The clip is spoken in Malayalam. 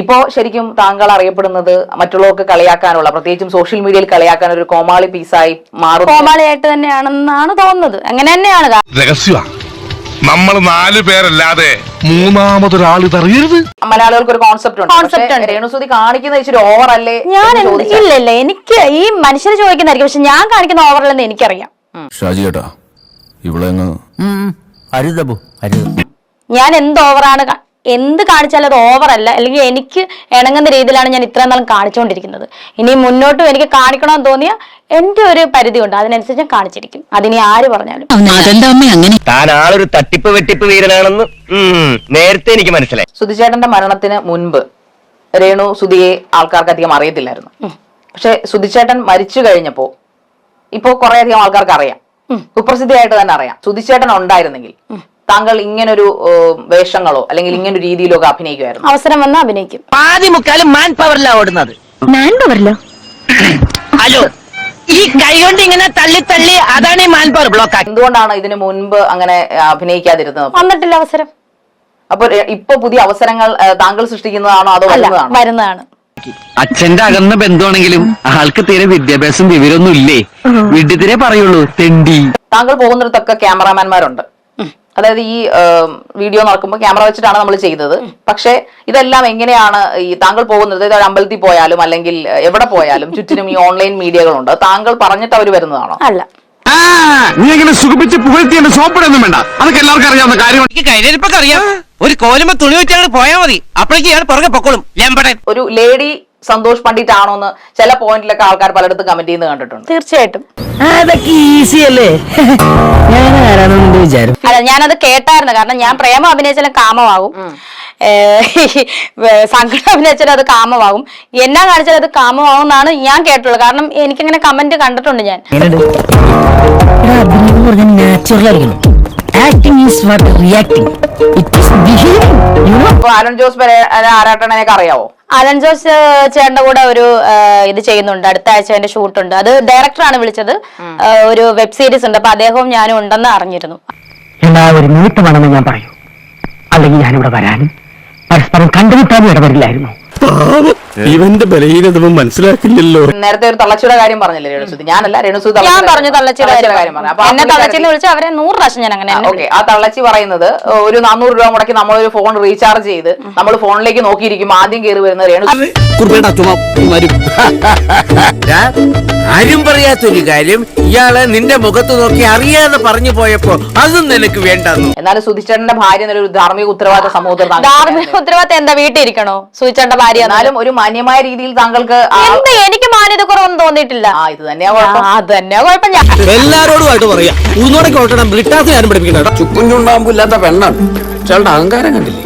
ഇപ്പോ ശരിക്കും താങ്കൾ അറിയപ്പെടുന്നത് മറ്റുള്ളവർക്ക് കളിയാക്കാനുള്ള, പ്രത്യേകിച്ചും സോഷ്യൽ മീഡിയയിൽ കളിയാക്കാൻ ഒരു കോമാളി പീസായി മാറും. കോമാളിയായിട്ട് തന്നെയാണെന്നാണ് തോന്നുന്നത്. അങ്ങനെ തന്നെയാണ്. രഹസ്യ നമ്മൾ 4 പേരല്ലാതെ മൂന്നാമതൊരാൾ ഇതറിയരുത്. മലയാളികൾക്ക് ഒരു കോൺസെപ്റ്റ് ഉണ്ട്. രേണുസുതി കാണിക്കുന്ന ഇച്ചിരി ഓവർ അല്ലേ? ഇല്ല, എനിക്ക് ഈ മനുഷ്യർ ചോദിക്കുന്നതായിരിക്കും, പക്ഷെ ഞാൻ കാണിക്കുന്ന ഓവറല്ലെന്ന് എനിക്കറിയാം. ഷാജി ചേട്ടാ ഇവിടെ ഞാൻ എന്ത് ഓവറാണ്, എന്ത് കാണിച്ചാലും അത് ഓവറല്ല, അല്ലെങ്കിൽ എനിക്ക് ഇണങ്ങുന്ന രീതിയിലാണ് ഞാൻ ഇത്രയും നാളും കാണിച്ചുകൊണ്ടിരിക്കുന്നത്. ഇനി മുന്നോട്ടും എനിക്ക് കാണിക്കണമെന്ന് തോന്നിയാൽ എന്റെ ഒരു പരിധി ഉണ്ട്, അതിനനുസരിച്ച് ഞാൻ കാണിച്ചിരിക്കും. അതിനി ആര് പറഞ്ഞാലും. താൻ ആളൊരു തട്ടിപ്പ് വെട്ടിപ്പ് വീരനാണെന്ന് നേരത്തെ എനിക്ക് മനസ്സിലായി. സുധിച്ചേട്ടന്റെ മരണത്തിന് മുൻപ് രേണു സുധിയെ ആൾക്കാർക്ക് അധികം അറിയത്തില്ലായിരുന്നു. പക്ഷെ സുധിച്ചേട്ടൻ മരിച്ചു കഴിഞ്ഞപ്പോ ഇപ്പോ കുറെ അധികം ആൾക്കാർക്ക് അറിയാം, കുപ്രസിദ്ധിയായിട്ട് തന്നെ അറിയാം. സുധിച്ചേട്ടൻ ഉണ്ടായിരുന്നെങ്കിൽ താങ്കൾ ഇങ്ങനൊരു വേഷങ്ങളോ അല്ലെങ്കിൽ ഇങ്ങനൊരു രീതിയിലോ ഒക്കെ അഭിനയിക്കുമായിരുന്നു? അവസരം വന്നാൽ അഭിനയിക്കും. പാതി മുക്കാലും മാൻ പവറിലാണ് ഓടുന്നത്. മാൻ പവറിലോ? ഹലോ, ഈ കൈ കൊണ്ട് ഇങ്ങനെ തള്ളി തള്ളി, അതാണ് ഈ മാൻ പവർ ബ്ലോക്ക്. എന്തുകൊണ്ടാണ് ഇതിനു മുൻപ് അങ്ങനെ അഭിനയിക്കാതിരുന്നത്? വന്നിട്ടില്ല അവസരം. അപ്പൊ ഇപ്പൊ പുതിയ അവസരങ്ങൾ താങ്കൾ സൃഷ്ടിക്കുന്നതാണോ അതോ വരുന്നതാണ്? അച്ഛന്റെ അകന്ന ബന്ധുവാണെങ്കിലും ആൾക്ക് തീരെ വിദ്യാഭ്യാസം വിവരമൊന്നും ഇല്ലേ, വിഡ്ഢിത്തിരെ പറയുള്ളൂ, തെണ്ടി. താങ്കൾ പോകുന്നിടത്തൊക്കെ ക്യാമറാമാൻമാരുണ്ട്. അതായത് ഈ വീഡിയോ നടക്കുമ്പോൾ ക്യാമറ വെച്ചിട്ടാണ് നമ്മൾ ചെയ്തത്. പക്ഷെ ഇതെല്ലാം എങ്ങനെയാണ് ഈ താങ്കൾ പോകുന്നത്? ഒരു അമ്പലത്തിൽ പോയാലും അല്ലെങ്കിൽ എവിടെ പോയാലും ചുറ്റിനും ഈ ഓൺലൈൻ മീഡിയകളുണ്ട്. താങ്കൾ പറഞ്ഞിട്ട് അവർ വരുന്നതാണോ? അല്ല. നീ എങ്ങനെ സുഖിപ്പിച്ച് പുകഴ്ത്തി എന്നെ സോപ്പിടൊന്നും വേണ്ട, അതൊക്കെ എല്ലാവർക്കും അറിയാവുന്ന കാര്യമാണ്. എനിക്ക് കൈനരിപ്പൊക്കെ അറിയാം. ഒരു കോലുമ്പോ തുണി വെച്ചാൽ പോയാൽ മതി, അപ്പോഴേക്ക് ഞാൻ പുറകെ പൊക്കോളും. ഒരു ലേഡി സന്തോഷ് പണ്ഡിറ്റ് ആണോന്ന് ചില പോയിന്റിലൊക്കെ ആൾക്കാർ പലയിടത്തും കമന്റ് ചെയ്യുന്നത് കണ്ടിട്ടുണ്ട്. തീർച്ചയായിട്ടും. അതൊക്കെ ഈസി അല്ലേ? അല്ല, ഞാനത് കേട്ടായിരുന്നു. കാരണം ഞാൻ പ്രേമം അഭിനയിച്ചാലും കാമമാകും, സങ്കടം അഭിനയിച്ചാലും അത് കാമമാകും, എന്നാ കാണിച്ചാലും അത് കാമമാകും എന്നാണ് ഞാൻ കേട്ടുള്ളത്. കാരണം എനിക്കിങ്ങനെ കമന്റ് കണ്ടിട്ടുണ്ട് ഞാൻ. അലൻ ജോസ് ആരാട്ടണനെയൊക്കെ അറിയാവോ? അലൻ ജോസ് ചേട്ടന്റെ കൂടെ ഒരു ഇത് ചെയ്യുന്നുണ്ട്. അടുത്ത ആഴ്ച എന്റെ ഷൂട്ടുണ്ട്. അത് ഡയറക്ടറാണ് വിളിച്ചത്. ഒരു വെബ് സീരീസ് ഉണ്ട്. അപ്പൊ അദ്ദേഹവും ഞാനും ഉണ്ടെന്ന് അറിഞ്ഞിരുന്നു. ഒരു നിമിത്തമാണെന്ന് ഞാൻ പറയൂ, അല്ലെങ്കിൽ ഞാനിവിടെ വരാനും പരസ്പരം കണ്ടുമുട്ടാനും ഇടവരില്ലായിരുന്നു. ഇവന്റെ ബലഹീനതവും മനസ്സിലാക്കില്ലല്ലോ. നേരത്തെ ഒരു തള്ളച്ചിയുടെ കാര്യം പറഞ്ഞില്ലേ രേണുസുതി? ഞാനല്ല, രേണുസുതി ഞാൻ പറഞ്ഞു തള്ളച്ചിയുടെ കാര്യം പറഞ്ഞു. എന്നെ തള്ളച്ചിന്ന് വിളിച്ച് അവരെ 100 പ്രാവശ്യം ഞാൻ അങ്ങനെ. ഓക്കെ, ആ തള്ളച്ചി പറയുന്നത് ഒരു 400 രൂപ മുടക്കി നമ്മളൊരു ഫോൺ റീചാർജ് ചെയ്ത് നമ്മൾ ഫോണിലേക്ക് നോക്കിയിരിക്കും, ആദ്യം കയറി വരുന്നത് രേണു. ആരും പറയാത്തൊരു കാര്യം ഇയാളെ നിന്റെ മുഖത്ത് നോക്കി അറിയാതെ പറഞ്ഞു പോയപ്പോ അതും നിനക്ക് വേണ്ടെന്നു. എന്നാലും സുധിച്ചേട്ടന്റെ ഭാര്യ എന്നൊരു ധാർമ്മിക ഉത്തരവാദിത്ത സമൂഹത്തിൽ ധാർമ്മിക ഉത്തരവാദിത്തം എന്താ വീട്ടിൽ ഇരിക്കണോ? സുധിച്ചേട്ടന്റെ ഭാര്യ എന്നാലും ഒരു മാന്യമായ രീതിയിൽ താങ്കൾക്ക് എനിക്ക് മാന്യത കുറവൊന്നും തോന്നിയിട്ടില്ല. ഇത് തന്നെയാ കുഴപ്പം. അത് തന്നെയാ കുഴപ്പം. ഞാൻ എല്ലാരോടുമായിട്ട് പറയാ, ഉന്നോടൊക്കെ ഓട്ടണം, ബ്രിട്ടാസ് ഞാനും പഠിപ്പിക്കണ്ട. ചുക്കും ചുണ്ടാകുമ്പോ ഇല്ലാത്ത പെണ്ണാണ്. ചേട്ടൻ അഹങ്കാരം കണ്ടില്ലേ?